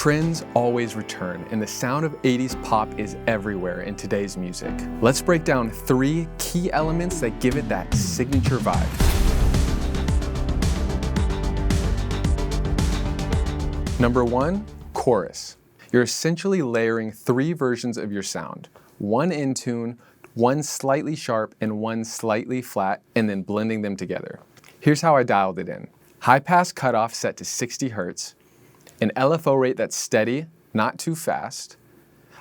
Trends always return, and the sound of 80s pop is everywhere in today's music. Let's break down 3 key elements that give it that signature vibe. Number 1, chorus. You're essentially layering 3 versions of your sound. One in tune, one slightly sharp, and one slightly flat, and then blending them together. Here's how I dialed it in. High pass cutoff set to 60 Hz, an LFO rate that's steady, not too fast.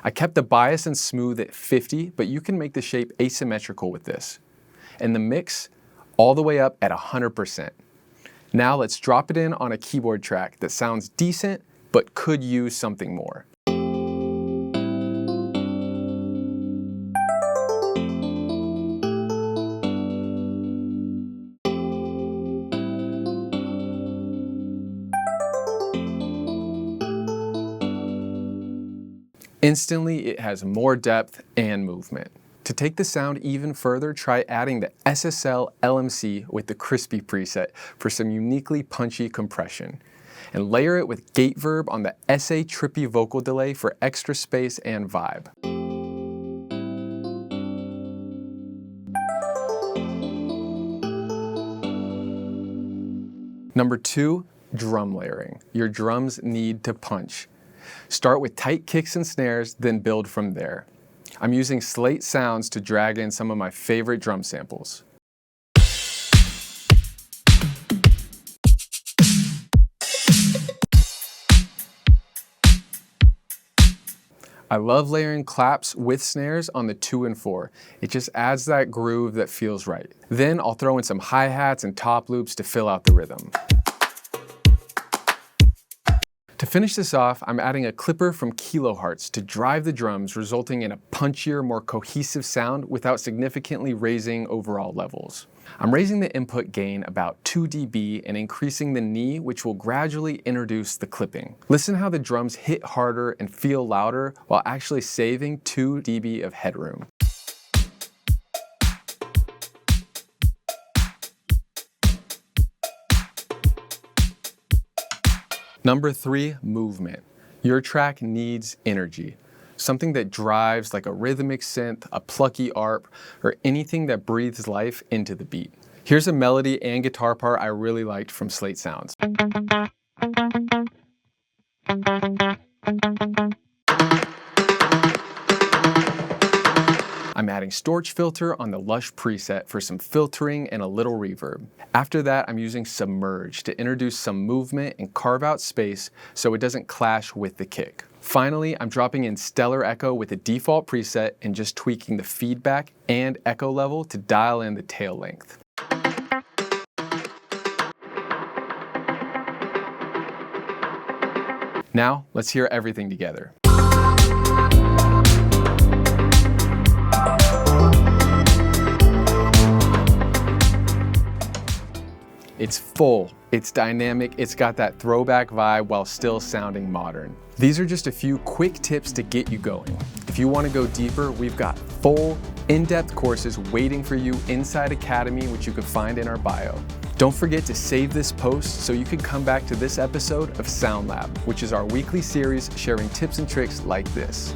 I kept the bias and smooth at 50, but you can make the shape asymmetrical with this. And the mix all the way up at 100%. Now let's drop it in on a keyboard track that sounds decent, but could use something more. Instantly, it has more depth and movement. To take the sound even further, try adding the SSL LMC with the crispy preset for some uniquely punchy compression. And layer it with gate verb on the SA trippy vocal delay for extra space and vibe. Number 2, drum layering. Your drums need to punch. Start with tight kicks and snares, then build from there. I'm using Slate Sounds to drag in some of my favorite drum samples. I love layering claps with snares on the 2 and 4. It just adds that groove that feels right. Then I'll throw in some hi-hats and top loops to fill out the rhythm. To finish this off, I'm adding a clipper from KiloHearts to drive the drums, resulting in a punchier, more cohesive sound without significantly raising overall levels. I'm raising the input gain about 2 dB and increasing the knee, which will gradually introduce the clipping. Listen how the drums hit harder and feel louder while actually saving 2 dB of headroom. Number 3, movement. Your track needs energy. Something that drives like a rhythmic synth, a plucky arp, or anything that breathes life into the beat. Here's a melody and guitar part I really liked from Slate Sounds. I'm adding Storch Filter on the Lush preset for some filtering and a little reverb. After that, I'm using Submerge to introduce some movement and carve out space so it doesn't clash with the kick. Finally, I'm dropping in Stellar Echo with a default preset and just tweaking the feedback and echo level to dial in the tail length. Now, let's hear everything together. It's full, it's dynamic, it's got that throwback vibe while still sounding modern. These are just a few quick tips to get you going. If you want to go deeper, we've got full, in-depth courses waiting for you inside Academy, which you can find in our bio. Don't forget to save this post so you can come back to this episode of Sound Lab, which is our weekly series sharing tips and tricks like this.